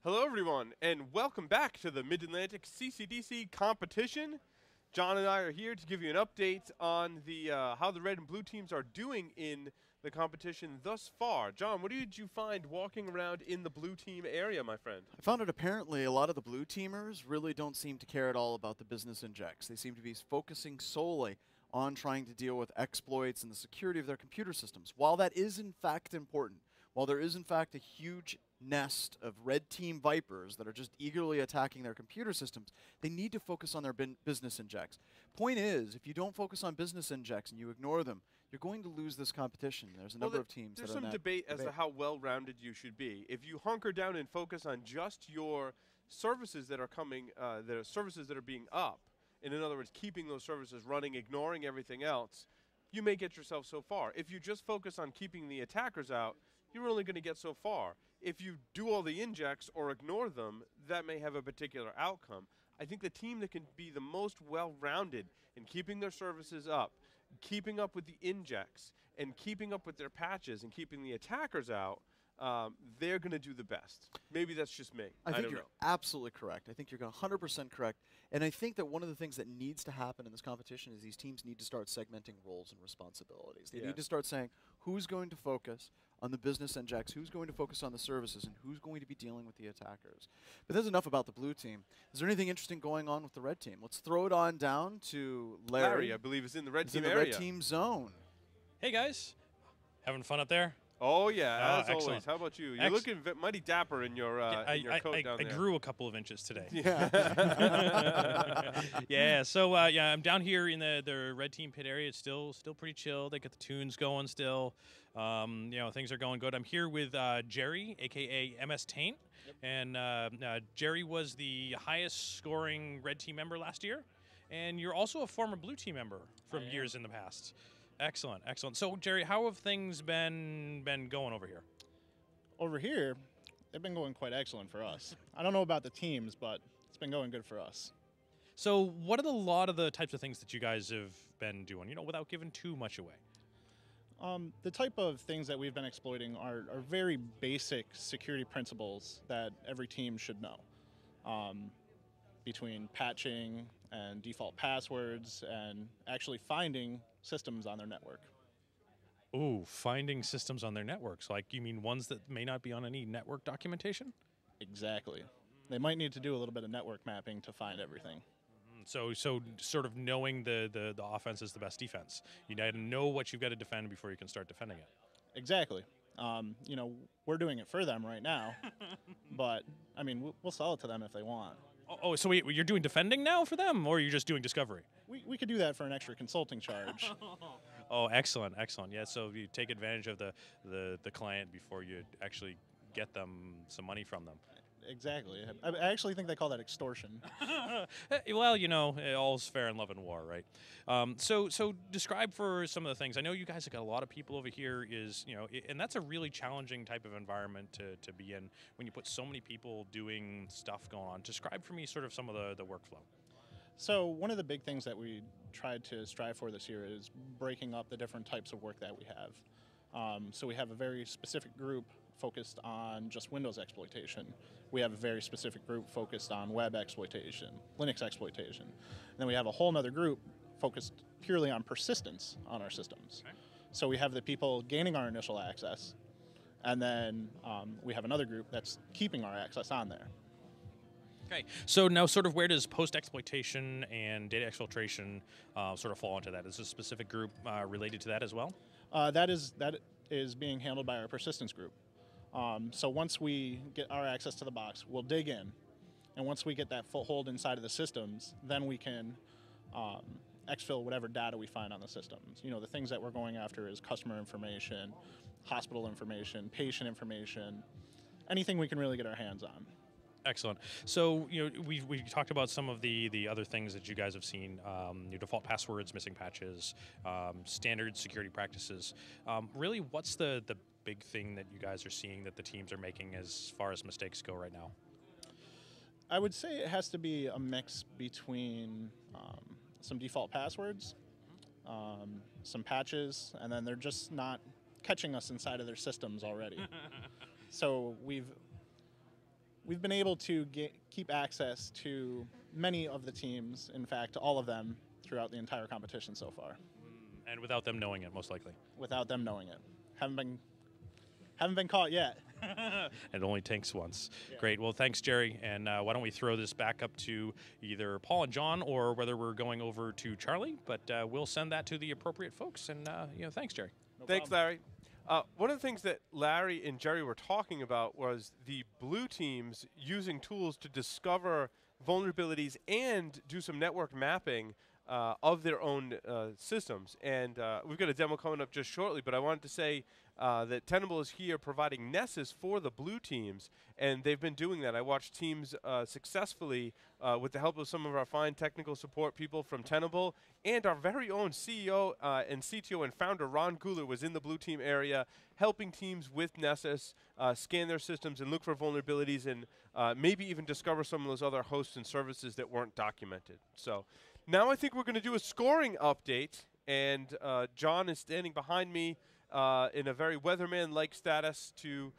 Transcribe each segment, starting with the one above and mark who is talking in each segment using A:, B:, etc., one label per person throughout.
A: Hello, everyone, and welcome back to the Mid-Atlantic CCDC competition. John and I are here to give you an update on the how the red and blue teams are doing in the competition thus far. John, what did you find walking around in the blue team area, my friend?
B: I found it apparently a lot of the blue teamers really don't seem to care at all about the business injects. They seem to be focusing solely on trying to deal with exploits and the security of their computer systems. While that is in fact important, while there is in fact a huge nest of red team vipers that are just eagerly attacking their computer systems, they need to focus on their business injects. Point is, if you don't focus on business injects and you ignore them, you're going to lose this competition. There's a number of teams that are in that
A: There's some debate as to how well-rounded you should be. If you hunker down and focus on just your services that are coming, the services that are being up, and in other words, keeping those services running, ignoring everything else, you may get yourself so far. If you just focus on keeping the attackers out, you're only going to get so far. If you do all the injects or ignore them, that may have a particular outcome. I think the team that can be the most well-rounded in keeping their services up, keeping up with the injects, and keeping up with their patches and keeping the attackers out, they're going to do the best. Maybe that's just me.
B: I think you're absolutely correct. I think you're 100% correct. And I think that one of the things that needs to happen in this competition is these teams need to start segmenting roles and responsibilities. They need to start saying who's going to focus on the business injects, who's going to focus on the services, and who's going to be dealing with the attackers. But there's enough about the blue team. Is there anything interesting going on with the red team? Let's throw it on down to Larry.
A: Larry, I believe, is in the red team
B: area. Red team zone.
C: Hey, guys. Having fun up there?
A: Oh, yeah, as
C: excellent.
A: always. How about you? You're looking mighty dapper in your, coat down there.
C: I grew a couple of inches today.
B: Yeah.
C: Yeah, so I'm down here in the red team pit area. It's still pretty chill. They got the tunes going still. Things are going good. I'm here with Jerry, a.k.a. MS Taint. Yep. And Jerry was the highest scoring red team member last year. And you're also a former blue team member from years in the past. Excellent, excellent. So, Jerry, how have things been going over here?
D: Over here, they've been going quite excellent for us. I don't know about the teams, but it's been going good for us.
C: So, what are a lot of the types of things that you guys have been doing, without giving too much away?
D: The type of things that we've been exploiting are very basic security principles that every team should know. Between patching and default passwords and actually finding systems on their network.
C: Ooh, finding systems on their networks. Like, you mean ones that may not be on any network documentation?
D: Exactly. They might need to do a little bit of network mapping to find everything.
C: So sort of knowing the offense is the best defense. You got to know what you've got to defend before you can start defending it.
D: Exactly. We're doing it for them right now, but, I mean, we'll sell it to them if they want.
C: Oh, so wait, you're doing defending now for them, or you're just doing discovery?
D: We could do that for an extra consulting charge.
C: Oh, excellent, excellent. Yeah, so you take advantage of the client before you actually get them some money from them.
D: Exactly. I actually think they call that extortion.
C: Well, all's fair in love and war, right? So describe for some of the things. I know you guys have got a lot of people over here, and that's a really challenging type of environment to be in when you put so many people doing stuff going on. Describe for me sort of some of the workflow.
D: So one of the big things that we tried to strive for this year is breaking up the different types of work that we have. So we have a very specific group focused on just Windows exploitation. We have a very specific group focused on web exploitation, Linux exploitation. And then we have a whole other group focused purely on persistence on our systems. Okay. So we have the people gaining our initial access, and then we have another group that's keeping our access on there.
C: Okay, so now sort of where does post-exploitation and data exfiltration sort of fall into that? Is a specific group related to that as well?
D: That is being handled by our persistence group. So once we get our access to the box, we'll dig in. And once we get that foothold inside of the systems, then we can exfil whatever data we find on the systems. The things that we're going after is customer information, hospital information, patient information, anything we can really get our hands on.
C: Excellent. So, we talked about some of the other things that you guys have seen, your default passwords, missing patches, standard security practices. Really, what's the big thing that you guys are seeing that the teams are making as far as mistakes go right now?
D: I would say it has to be a mix between some default passwords, some patches, and then they're just not catching us inside of their systems already. So we've been able to keep access to many of the teams, in fact, all of them throughout the entire competition so far,
C: And without them knowing it, most likely.
D: without them knowing it. Haven't been caught yet.
C: It only tanks once.
D: Yeah.
C: Great. Well, thanks, Jerry. And why don't we throw this back up to either Paul and John, or whether we're going over to Charlie. But we'll send that to the appropriate folks. And thanks, Jerry.
D: No
A: Thanks,
D: problem.
A: Larry. One of the things that Larry and Jerry were talking about was the blue teams using tools to discover vulnerabilities and do some network mapping of their own systems. And we've got a demo coming up just shortly, but I wanted to say that Tenable is here providing Nessus for the blue teams, and they've been doing that. I watched teams successfully, with the help of some of our fine technical support people from Tenable, and our very own CEO and CTO and founder, Ron Guler, was in the blue team area helping teams with Nessus scan their systems and look for vulnerabilities, and maybe even discover some of those other hosts and services that weren't documented. So now I think we're going to do a scoring update, and John is standing behind me in a very weatherman-like status to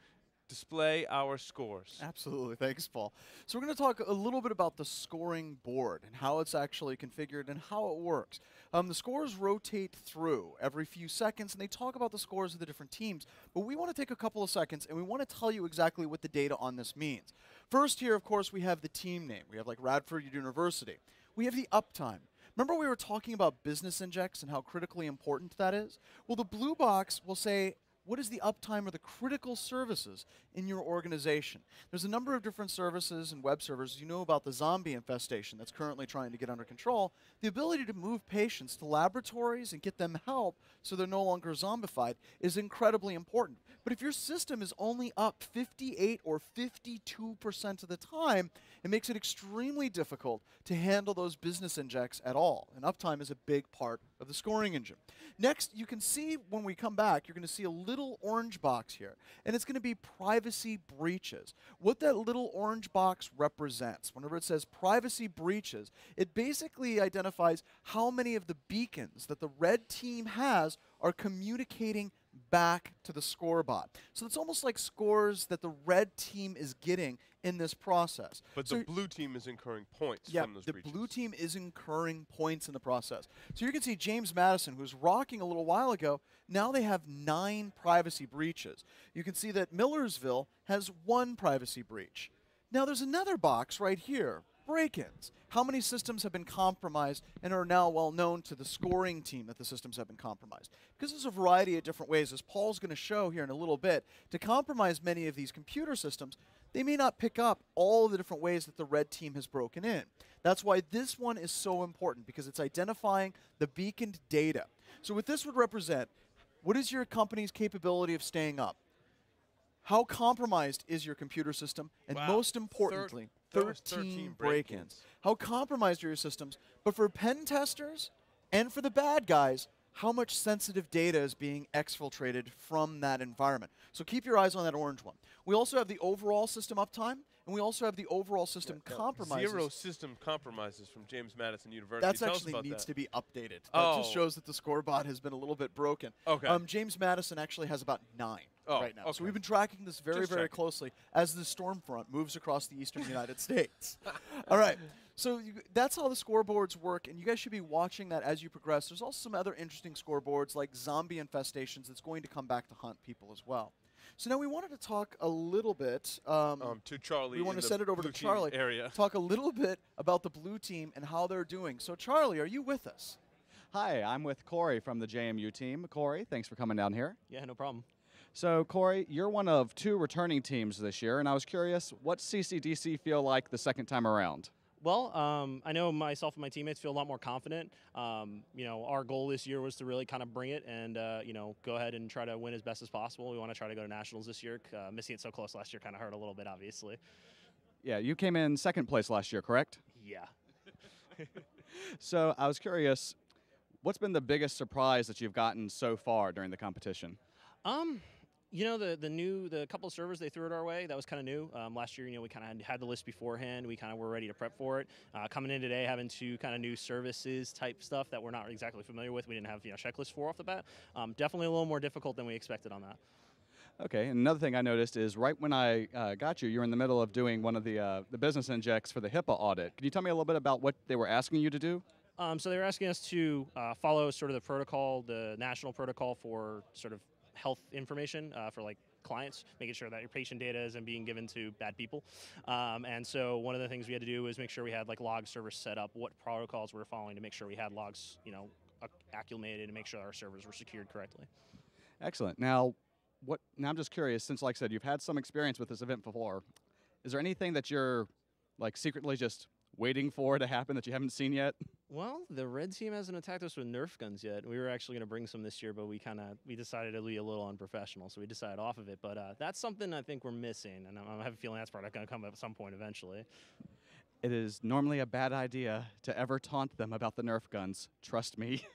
A: display our scores.
B: Absolutely. Thanks, Paul. So we're going to talk a little bit about the scoring board and how it's actually configured and how it works. The scores rotate through every few seconds, and they talk about the scores of the different teams. But we want to take a couple of seconds, and we want to tell you exactly what the data on this means. First here, of course, we have the team name. We have like Radford University. We have the uptime. Remember we were talking about business injects and how critically important that is? Well, the blue box will say, what is the uptime or the critical services in your organization? There's a number of different services and web servers. You know about the zombie infestation that's currently trying to get under control. The ability to move patients to laboratories and get them help so they're no longer zombified is incredibly important. But if your system is only up 58 or 52% of the time, it makes it extremely difficult to handle those business injects at all. And uptime is a big part of the scoring engine. Next, you can see when we come back, you're going to see a little orange box here, and it's going to be privacy breaches. What that little orange box represents, whenever it says privacy breaches, it basically identifies how many of the beacons that the red team has are communicating back to the score bot. So it's almost like scores that the red team is getting in this process.
A: But
B: so
A: the blue team is incurring points
B: yeah,
A: from those
B: the
A: breaches.
B: blue team is incurring points in the process. So you can see James Madison, who was rocking a little while ago, now they have 9 privacy breaches. You can see that Millersville has 1 privacy breach. Now there's another box right here, break-ins. How many systems have been compromised and are now well known to the scoring team that the systems have been compromised? Because there's a variety of different ways, as Paul's going to show here in a little bit, to compromise many of these computer systems. They may not pick up all of the different ways that the red team has broken in. That's why this one is so important, because it's identifying the beaconed data. So what this would represent, what is your company's capability of staying up? How compromised is your computer system? And
A: Wow.
B: most importantly,
A: That was
B: 13
A: break-ins.
B: break-ins. How compromised are your systems? But for pen testers and for the bad guys, how much sensitive data is being exfiltrated from that environment? So keep your eyes on that orange one. We also have the overall system uptime, and we also have the overall system compromises.
A: 0 system compromises from James Madison University.
B: That's
A: Tell us
B: actually
A: about
B: needs
A: that.
B: to be updated. That
A: Oh.
B: just shows that the score bot has been a little bit broken.
A: Okay.
B: James Madison actually has about 9
A: Oh,
B: right now. So
A: okay.
B: we've been tracking this very,
A: Just
B: very
A: checking.
B: closely as the storm front moves across the eastern United States. All right. So that's how the scoreboards work, and you guys should be watching that as you progress. There's also some other interesting scoreboards like zombie infestations that's going to come back to hunt people as well. So now we wanted to talk a little bit.
A: To Charlie.
B: We want
A: in
B: to
A: the
B: send it over to
A: blue team
B: Charlie.
A: area.
B: Talk a little bit about the blue team and how they're doing. So Charlie, are you with us?
E: Hi, I'm with Corey from the JMU team. Corey, thanks for coming down here.
F: Yeah, no problem.
E: So, Corey, you're one of 2 returning teams this year, and I was curious, what CCDC feel like the second time around?
F: Well, I know myself and my teammates feel a lot more confident. Our goal this year was to really kind of bring it and, go ahead and try to win as best as possible. We want to try to go to nationals this year. Missing it so close last year kind of hurt a little bit, obviously.
E: Yeah, you came in second place last year, correct?
F: Yeah.
E: So, I was curious, what's been the biggest surprise that you've gotten so far during the competition?
F: The couple of servers they threw it our way, that was kind of new. Last year, we kind of had the list beforehand. We kind of were ready to prep for it. Coming in today, having 2 kind of new services type stuff that we're not exactly familiar with. We didn't have checklists for off the bat. Definitely a little more difficult than we expected on that.
E: Okay, and another thing I noticed is right when I got you, you were in the middle of doing one of the business injects for the HIPAA audit. Can you tell me a little bit about what they were asking you to do?
F: So they were asking us to follow sort of the protocol, the national protocol for sort of health information for like clients, making sure that your patient data isn't being given to bad people. And so one of the things we had to do was make sure we had like log servers set up, what protocols we were following to make sure we had logs, acclimated and make sure our servers were secured correctly.
E: Excellent. Now I'm just curious, since like I said, you've had some experience with this event before, is there anything that you're like secretly just waiting for to happen that you haven't seen yet?
F: Well, the red team hasn't attacked us with Nerf guns yet. We were actually going to bring some this year, but we decided to be a little unprofessional, so we decided off of it. But that's something I think we're missing, and I have a feeling that's probably going to come at some point eventually.
E: It is normally a bad idea to ever taunt them about the Nerf guns. Trust me.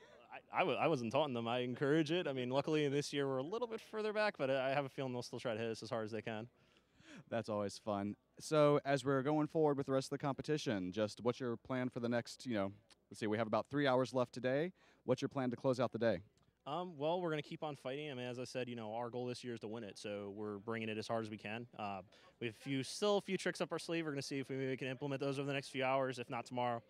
F: I wasn't taunting them. I encourage it. I mean, luckily this year we're a little bit further back, but I have a feeling they'll still try to hit us as hard as they can.
E: That's always fun. So as we're going forward with the rest of the competition, just what's your plan for the next, let's see, we have about 3 hours left today. What's your plan to close out the day?
F: Well, we're going to keep on fighting. I mean, as I said, our goal this year is to win it, so we're bringing it as hard as we can. We have still a few tricks up our sleeve. We're going to see if we maybe can implement those over the next few hours, if not tomorrow.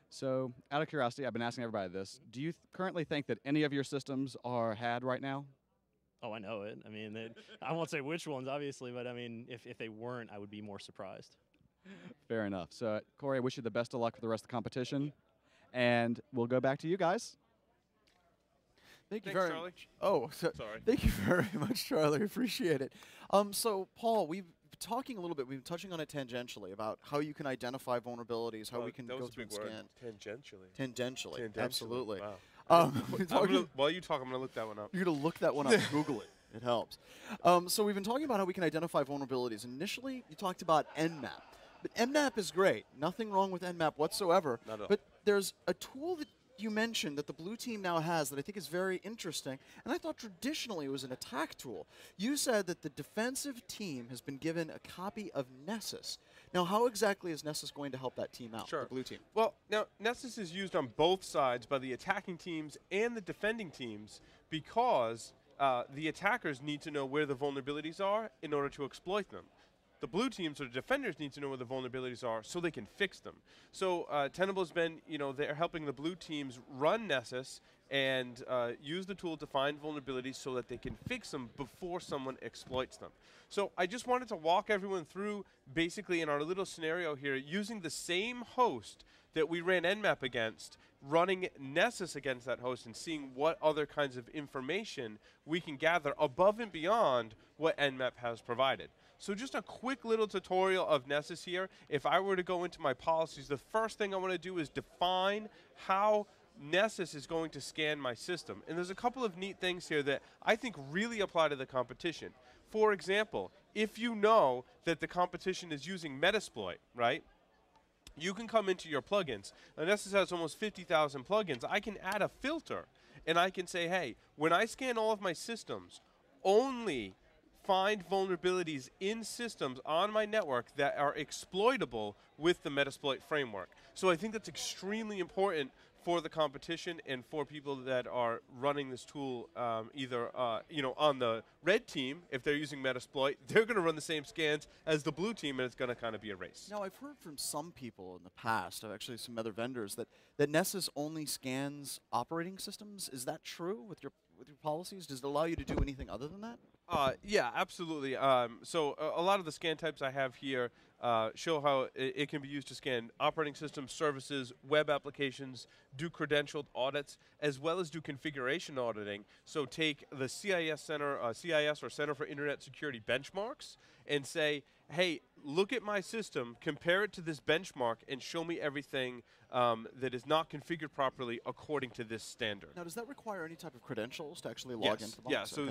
E: So, out of curiosity, I've been asking everybody this. Do you currently think that any of your systems are had right now?
F: Oh, I know it. I mean, I won't say which ones, obviously, but I mean, if they weren't, I would be more surprised.
E: Fair enough. So, Corey, I wish you the best of luck for the rest of the competition. And we'll go back to you guys.
B: Thank you
A: Thanks,
B: very
A: Charlie.
B: much. Oh,
A: Sorry.
B: Thank you very much, Charlie. Appreciate it. So, Paul, we've been talking a little bit. We've been touching on it tangentially about how you can identify vulnerabilities, how we can
A: that
B: go
A: was a
B: through
A: big
B: and
A: word.
B: scan.
A: Tangentially.
B: Tangentially. Absolutely.
A: Wow. While you talk, I'm going to look that one up.
B: You're going to look that one up. Google it. It helps. So we've been talking about how we can identify vulnerabilities. Initially, you talked about Nmap. But Nmap is great. Nothing wrong with Nmap whatsoever.
A: Not at all.
B: But there's a tool that you mentioned that the blue team now has that I think is very interesting, and I thought traditionally it was an attack tool. You said that the defensive team has been given a copy of Nessus. Now, how exactly is Nessus going to help that team out,
A: Sure.
B: the blue team?
A: Well, now, Nessus is used on both sides by the attacking teams and the defending teams because the attackers need to know where the vulnerabilities are in order to exploit them. The blue teams or the defenders need to know where the vulnerabilities are so they can fix them. So Tenable's been, they're helping the blue teams run Nessus and use the tool to find vulnerabilities so that they can fix them before someone exploits them. So I just wanted to walk everyone through basically in our little scenario here using the same host that we ran Nmap against, running Nessus against that host and seeing what other kinds of information we can gather above and beyond what Nmap has provided. So just a quick little tutorial of Nessus here. If I were to go into my policies, the first thing I want to do is define how Nessus is going to scan my system. And there's a couple of neat things here that I think really apply to the competition. For example, if you know that the competition is using Metasploit, right? You can come into your plugins. Now, Nessus has almost 50,000 plugins. I can add a filter, and I can say, hey, when I scan all of my systems, only find vulnerabilities in systems on my network that are exploitable with the Metasploit framework. So I think that's extremely important for the competition and for people that are running this tool either on the red team, if they're using Metasploit, they're going to run the same scans as the blue team, and it's going to kind of be a race.
B: Now, I've heard from some people in the past, actually some other vendors, that Nessus only scans operating systems. Is that true with your policies? Does it allow you to do anything other than that?
A: Yeah, absolutely. So a lot of the scan types I have here show how it can be used to scan operating systems, services, web applications, do credentialed audits, as well as do configuration auditing. So take the CIS or Center for Internet Security benchmarks and say, hey, look at my system, compare it to this benchmark, and show me everything that is not configured properly according to this standard.
B: Now, does that require any type of credentials to actually log into the box?
A: Yeah, so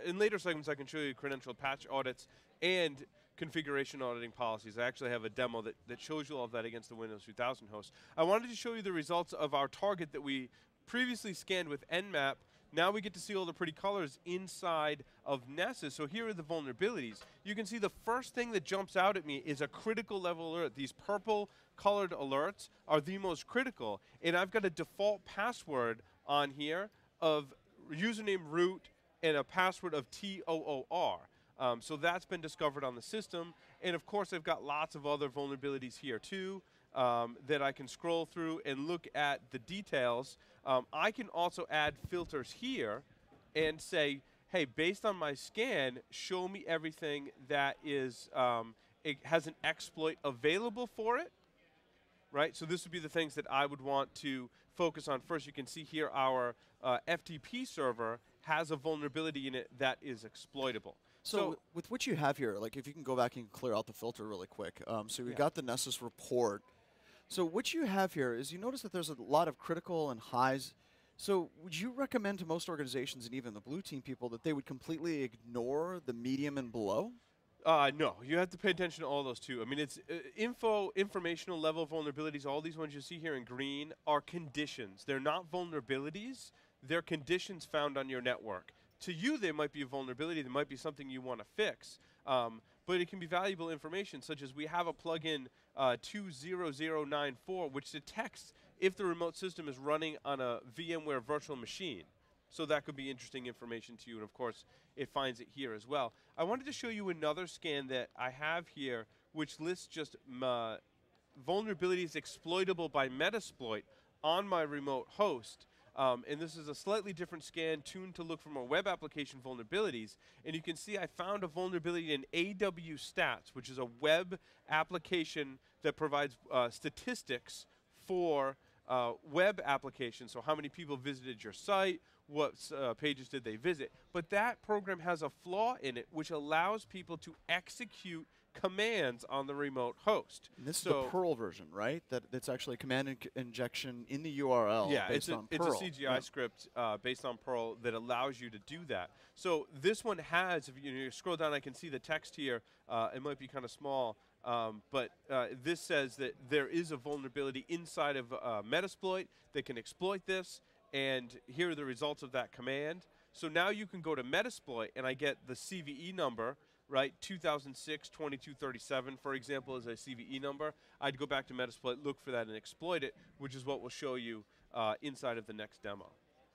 A: in later segments I can show you credentialed patch audits and configuration auditing policies. I actually have a demo that shows you all of that against the Windows 2000 host. I wanted to show you the results of our target that we previously scanned with Nmap. Now we get to see all the pretty colors inside of Nessus. So here are the vulnerabilities. You can see the first thing that jumps out at me is a critical level alert. These purple colored alerts are the most critical. And I've got a default password on here of username root and a password of TOOR. So that's been discovered on the system. And of course, I've got lots of other vulnerabilities here too that I can scroll through and look at the details. I can also add filters here and say, hey, based on my scan, show me everything that is it has an exploit available for it. Right? So this would be the things that I would want to focus on first. You can see here our FTP server has a vulnerability in it that is exploitable.
B: So with what you have here, like if you can go back and clear out the filter really quick. So we
A: Yeah.
B: got the Nessus report. So what you have here is you notice that there's a lot of critical and highs. So would you recommend to most organizations and even the blue team people that they would completely ignore the medium and below?
A: No, you have to pay attention to all those too. I mean, it's informational level vulnerabilities. All these ones you see here in green are conditions. They're not vulnerabilities. They're conditions found on your network. To you, they might be a vulnerability. They might be something you want to fix. But it can be valuable information, such as we have a plugin 20094, which detects if the remote system is running on a VMware virtual machine. So that could be interesting information to you, and of course, it finds it here as well. I wanted to show you another scan that I have here, which lists just vulnerabilities exploitable by Metasploit on my remote host. And this is a slightly different scan tuned to look for more web application vulnerabilities. And you can see I found a vulnerability in AW Stats, which is a web application that provides statistics for web applications. So how many people visited your site, what pages did they visit. But that program has a flaw in it which allows people to execute commands on the remote host.
B: And this is the Perl version, right? That's actually a command injection in the URL based on Perl.
A: It's a CGI script based on Perl that allows you to do that. So this one has, if you scroll down, I can see the text here. It might be kind of small, but this says that there is a vulnerability inside of Metasploit that can exploit this, and here are the results of that command. So now you can go to Metasploit, and I get the CVE number, right? 2006-2237, for example, is a CVE number. I'd go back to Metasploit, look for that, and exploit it, which is what we'll show you inside of the next demo.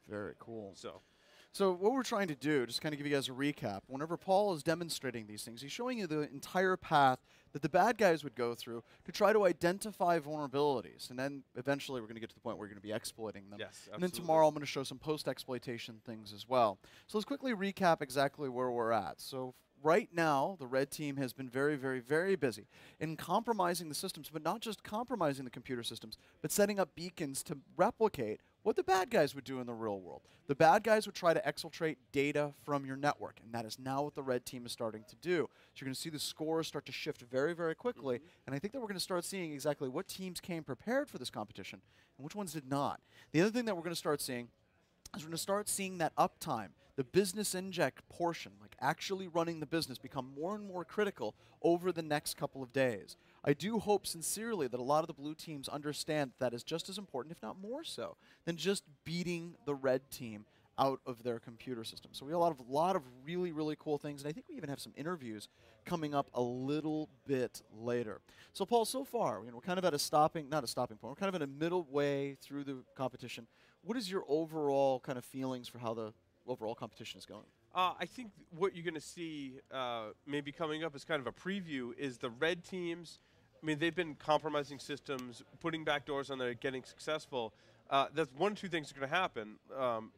B: Very cool.
A: So
B: what we're trying to do, just kind of give you guys a recap, whenever Paul is demonstrating these things, he's showing you the entire path that the bad guys would go through to try to identify vulnerabilities. And then eventually we're going to get to the point where we're going to be exploiting them.
A: yes,
B: And then
A: absolutely.
B: tomorrow I'm going to show some post-exploitation things as well. So let's quickly recap exactly where we're at. So right now, the red team has been very, very, very busy in compromising the systems, but not just compromising the computer systems, but setting up beacons to replicate what the bad guys would do in the real world. The bad guys would try to exfiltrate data from your network, and that is now what the red team is starting to do. So you're going to see the scores start to shift very, very quickly, and I think that we're going to start seeing exactly what teams came prepared for this competition and which ones did not. The other thing that we're going to start seeing is we're going to start seeing that uptime, the business inject portion, like actually running the business, become more and more critical over the next couple of days. I do hope sincerely that a lot of the blue teams understand that is just as important, if not more so, than just beating the red team out of their computer system. So we have a lot of really, really cool things, and I think we even have some interviews coming up a little bit later. So Paul, so far, we're kind of at not a stopping point, we're kind of in a middle way through the competition. What is your overall kind of feelings for how the overall competition is going?
A: I think what you're going to see maybe coming up as kind of a preview is the red teams. I mean, they've been compromising systems, putting backdoors on there, getting successful. That's one of two things are going to happen.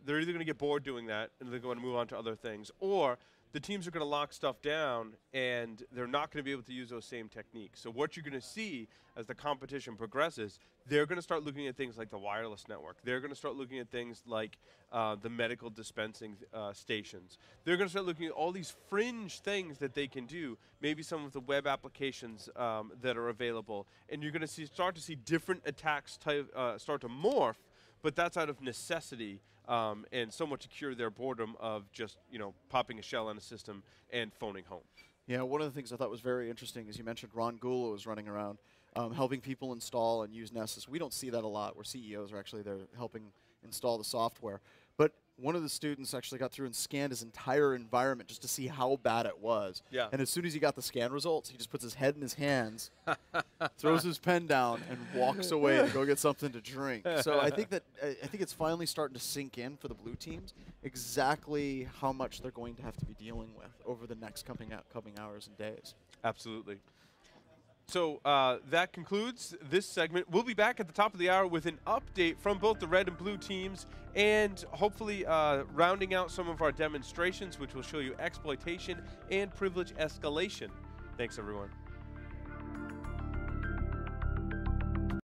A: They're either going to get bored doing that and they're going to move on to other things, or the teams are going to lock stuff down and they're not going to be able to use those same techniques. So what you're going to see as the competition progresses, they're going to start looking at things like the wireless network. They're going to start looking at things like the medical dispensing stations. They're going to start looking at all these fringe things that they can do, maybe some of the web applications that are available. And you're going to start to see different attacks start to morph, but that's out of necessity. And somewhat to cure their boredom of just, popping a shell on a system and phoning home.
B: Yeah, one of the things I thought was very interesting is you mentioned Ron Gulo is running around helping people install and use Nessus. We don't see that a lot where CEOs are actually there helping install the software. But one of the students actually got through and scanned his entire environment just to see how bad it was.
A: Yeah.
B: And as soon as he got the scan results, he just puts his head in his hands, throws his pen down, and walks away to go get something to drink. So I think it's finally starting to sink in for the blue teams exactly how much they're going to have to be dealing with over the next coming hours and days.
A: Absolutely. So that concludes this segment. We'll be back at the top of the hour with an update from both the red and blue teams, and hopefully rounding out some of our demonstrations, which will show you exploitation and privilege escalation. Thanks, everyone.